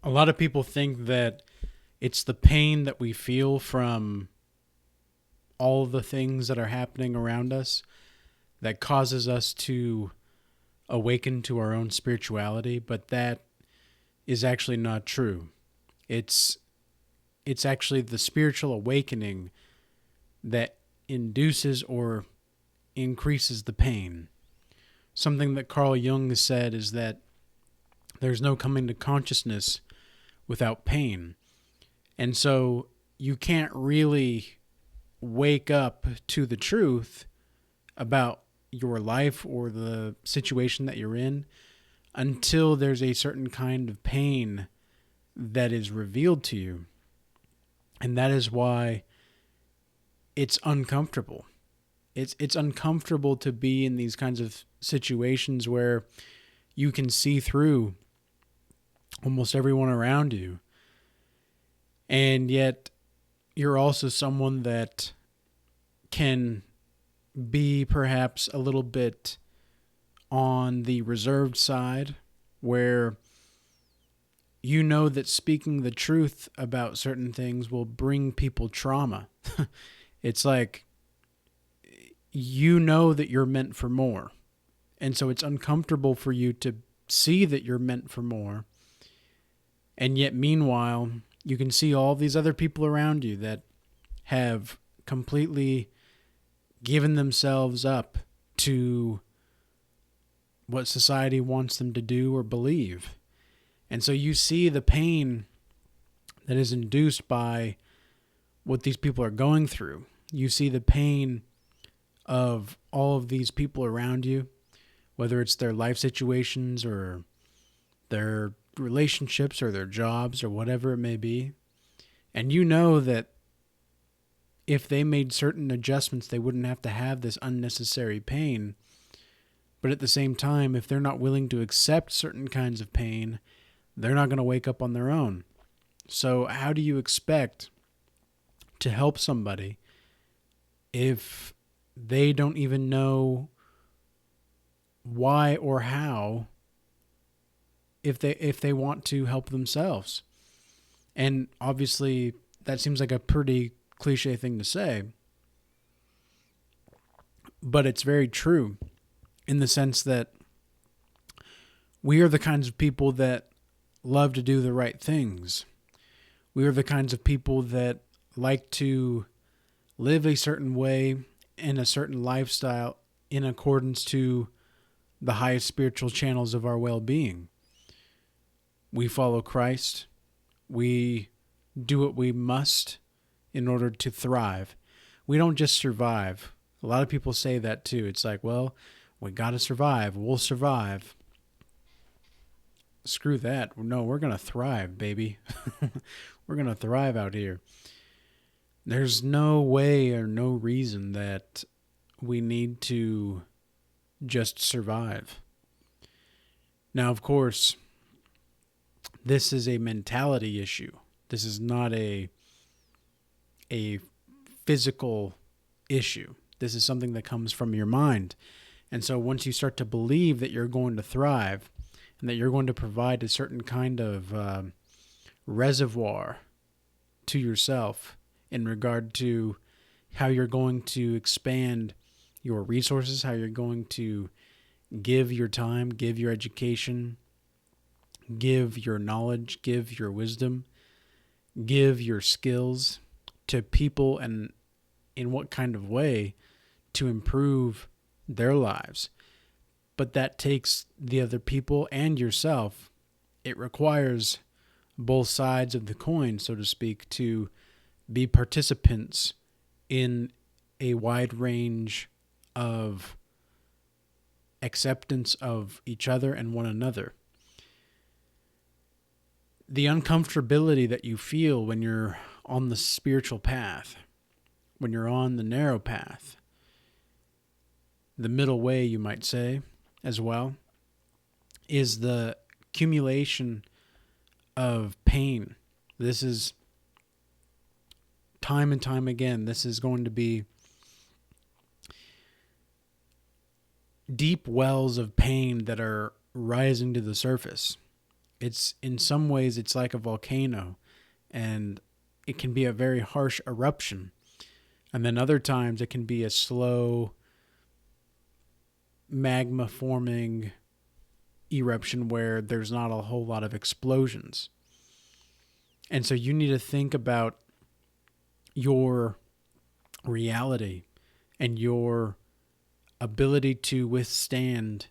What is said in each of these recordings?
A lot of people think that it's the pain that we feel from all of the things that are happening around us that causes us to awaken to our own spirituality, but that is actually not true. It's it's actually the spiritual awakening that induces or increases the pain. Something that Carl Jung said is that there's no coming to consciousness without pain. And so you can't really wake up to the truth about your life or the situation that you're in until there's a certain kind of pain that is revealed to you. And that is why it's uncomfortable. It's uncomfortable to be in these kinds of situations where you can see through almost everyone around you. And yet you're also someone that can be perhaps a little bit on the reserved side, where you know that speaking the truth about certain things will bring people trauma. It's like you know that you're meant for more. And so it's uncomfortable for you to see that you're meant for more. And yet, meanwhile, you can see all these other people around you that have completely given themselves up to what society wants them to do or believe. And so you see the pain that is induced by what these people are going through. You see the pain of all of these people around you, whether it's their life situations or their relationships or their jobs or whatever it may be. And you know that if they made certain adjustments, they wouldn't have to have this unnecessary pain. But at the same time, if they're not willing to accept certain kinds of pain, they're not going to wake up on their own. So how do you expect to help somebody if they don't even know why or how, if they want to help themselves? And obviously that seems like a pretty cliche thing to say, but it's very true in the sense that we are the kinds of people that love to do the right things. We are the kinds of people that like to live a certain way in a certain lifestyle in accordance to the highest spiritual channels of our well-being. We follow Christ. We do what we must in order to thrive. We don't just survive. A lot of people say that too. It's like, well, we got to survive. We'll survive. Screw that. No, we're going to thrive, baby. We're going to thrive out here. There's no way or no reason that we need to just survive. Now, of course, this is a mentality issue. This is not a physical issue. This is something that comes from your mind. And so once you start to believe that you're going to thrive and that you're going to provide a certain kind of reservoir to yourself in regard to how you're going to expand your resources, how you're going to give your time, give your education, give your knowledge, give your wisdom, give your skills to people, and in what kind of way to improve their lives. But that takes the other people and yourself. It requires both sides of the coin, so to speak, to be participants in a wide range of acceptance of each other and one another. The uncomfortability that you feel when you're on the spiritual path, when you're on the narrow path, the middle way, you might say, as well, is the accumulation of pain. This is time and time again. This is going to be deep wells of pain that are rising to the surface. It's in some ways it's like a volcano, and it can be a very harsh eruption. And then other times it can be a slow magma forming eruption where there's not a whole lot of explosions. And so you need to think about your reality and your ability to withstand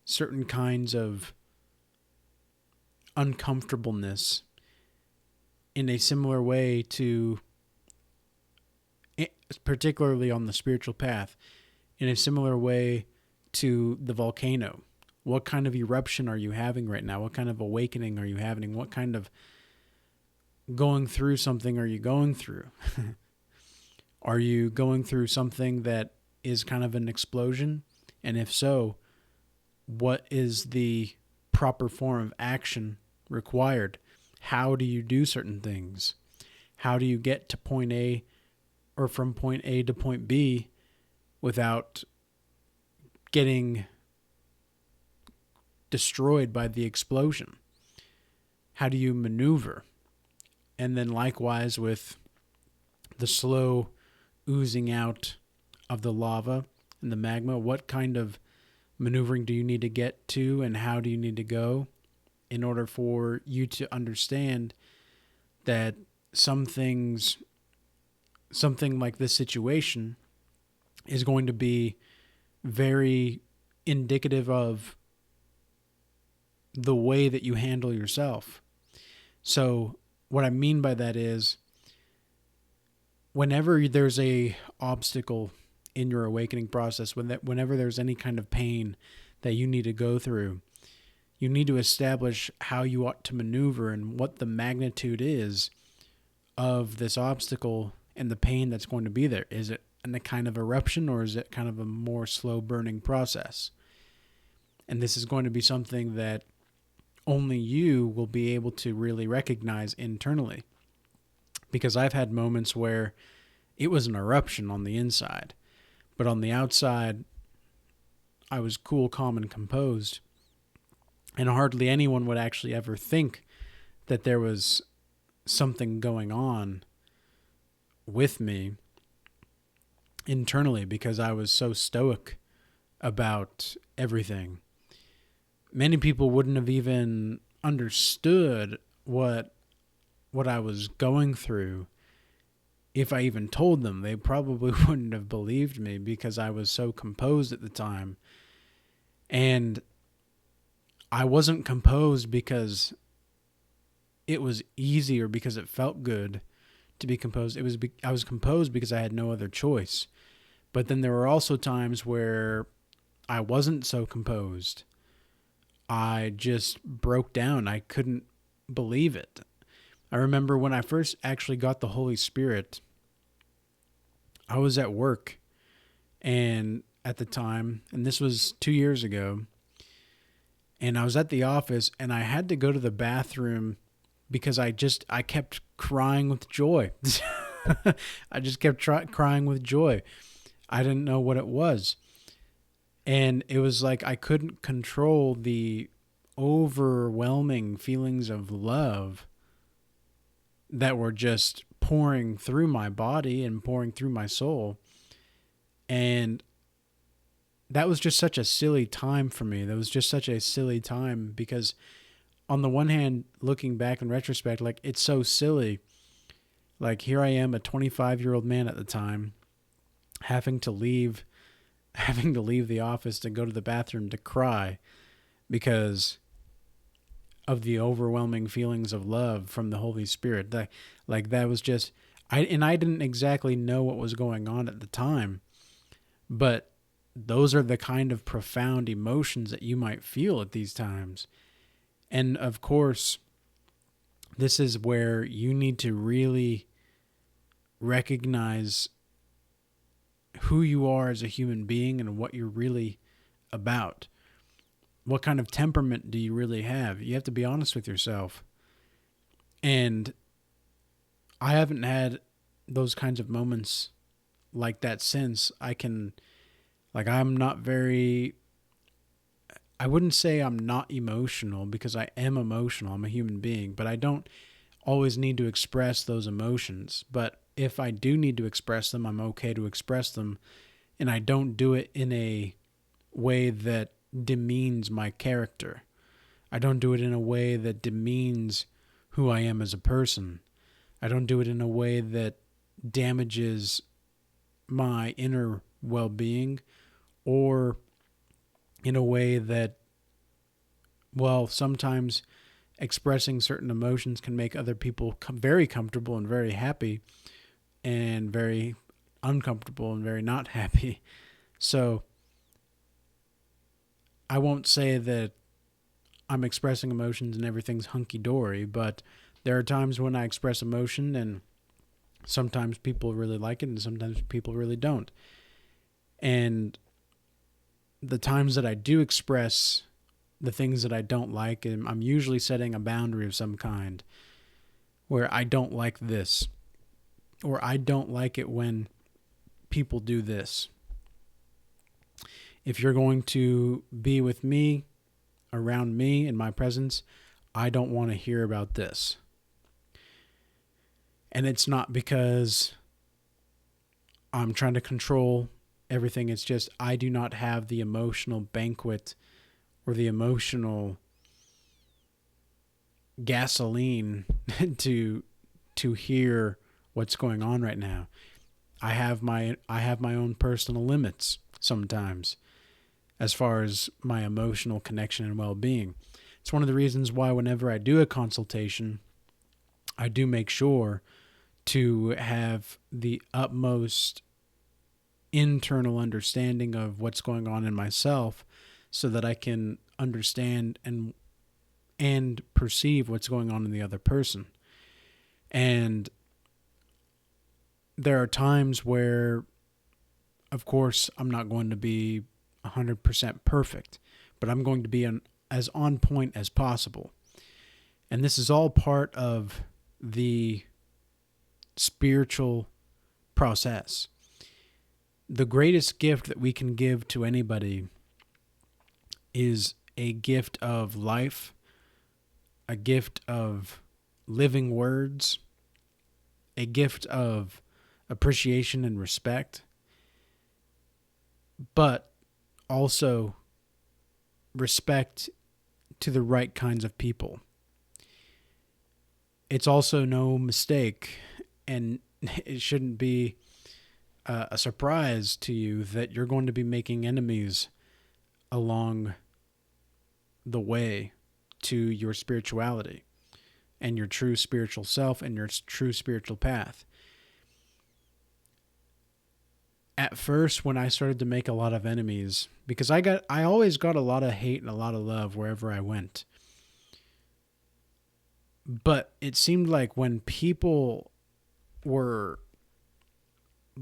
certain kinds of uncomfortableness in a similar way to, particularly on the spiritual path, in a similar way to the volcano. What kind of eruption are you having right now? What kind of awakening are you having? What kind of going through something are you going through? Are you going through something that is kind of an explosion? And if so, what is the proper form of action required? How do you do certain things? How do you get to point A or from point A to point B without getting destroyed by the explosion? How do you maneuver? And then likewise with the slow oozing out of the lava and the magma, what kind of maneuvering do you need to get to, and how do you need to go in order for you to understand that something like this situation is going to be very indicative of the way that you handle yourself. So what I mean by that is, whenever there's a obstacle in your awakening process, whenever there's any kind of pain that you need to go through, you need to establish how you ought to maneuver and what the magnitude is of this obstacle and the pain that's going to be there. Is it a kind of eruption, or is it kind of a more slow burning process? And this is going to be something that only you will be able to really recognize internally. Because I've had moments where it was an eruption on the inside, but on the outside, I was cool, calm, and composed. And hardly anyone would actually ever think that there was something going on with me internally, because I was so stoic about everything. Many people wouldn't have even understood what I was going through if I even told them. They probably wouldn't have believed me because I was so composed at the time. And I wasn't composed because it was easy or because it felt good to be composed. I was composed because I had no other choice. But then there were also times where I wasn't so composed. I just broke down. I couldn't believe it. I remember when I first actually got the Holy Spirit, I was at work, and at the time, and this was 2 years ago, and I was at the office, and I had to go to the bathroom because I kept crying with joy. I just kept crying with joy. I didn't know what it was. And it was like I couldn't control the overwhelming feelings of love that were just pouring through my body and pouring through my soul. And that was just such a silly time for me. That was just such a silly time because, on the one hand, looking back in retrospect, like, it's so silly. Like, here I am, a 25-year-old man at the time, having to leave the office to go to the bathroom to cry because of the overwhelming feelings of love from the Holy Spirit. That was just, I didn't exactly know what was going on at the time, but those are the kind of profound emotions that you might feel at these times. And of course, this is where you need to really recognize who you are as a human being and what you're really about. What kind of temperament do you really have? You have to be honest with yourself. And I haven't had those kinds of moments like that since. I'm not very I wouldn't say I'm not emotional, because I am emotional. I'm a human being, but I don't always need to express those emotions. But if I do need to express them, I'm okay to express them, and I don't do it in a way that demeans my character. I don't do it in a way that demeans who I am as a person. I don't do it in a way that damages my inner well-being, or in a way that, well, sometimes expressing certain emotions can make other people very comfortable and very happy, and very uncomfortable and very not happy. So I won't say that I'm expressing emotions and everything's hunky-dory, but there are times when I express emotion, and sometimes people really like it and sometimes people really don't. And the times that I do express the things that I don't like, and I'm usually setting a boundary of some kind, where I don't like this, or I don't like it when people do this. If you're going to be with me, around me, in my presence, I don't want to hear about this. And it's not because I'm trying to control everything. It's just I do not have the emotional banquet or the emotional gasoline to hear what's going on right now. I have my own personal limits sometimes, as far as my emotional connection and well-being. It's one of the reasons why whenever I do a consultation, I do make sure to have the utmost internal understanding of what's going on in myself, so that I can understand and perceive what's going on in the other person. And there are times where, of course, I'm not going to be 100% perfect, but I'm going to be as on point as possible. And this is all part of the spiritual process. The greatest gift that we can give to anybody is a gift of life, a gift of living words, a gift of appreciation and respect, but also respect to the right kinds of people. It's also no mistake, and it shouldn't be a surprise to you, that you're going to be making enemies along the way to your spirituality and your true spiritual self and your true spiritual path. At first, when I started to make a lot of enemies, because I always got a lot of hate and a lot of love wherever I went. But it seemed like when the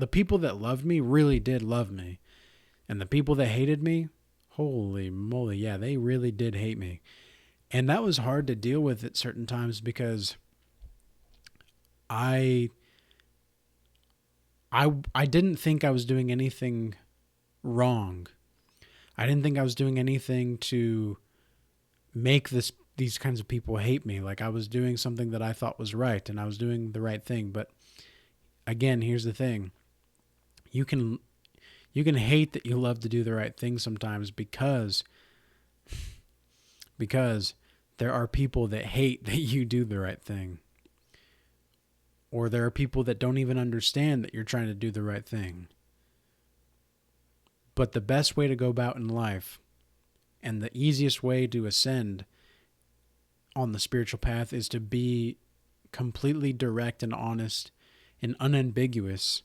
people that loved me really did love me. And the people that hated me, holy moly, yeah, they really did hate me. And that was hard to deal with at certain times, because I didn't think I was doing anything wrong. I didn't think I was doing anything to make these kinds of people hate me. Like, I was doing something that I thought was right, and I was doing the right thing. But again, here's the thing. You can hate that you love to do the right thing sometimes, because there are people that hate that you do the right thing. Or there are people that don't even understand that you're trying to do the right thing. But the best way to go about in life, and the easiest way to ascend on the spiritual path, is to be completely direct and honest and unambiguous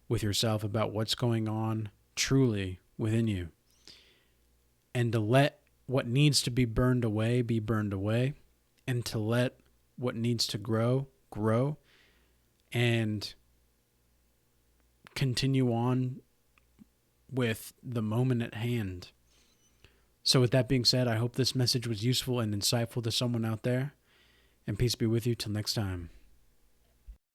with yourself about what's going on truly within you. And to let what needs to be burned away, and to let what needs to grow, and continue on with the moment at hand. So with that being said, I hope this message was useful and insightful to someone out there, and peace be with you till next time.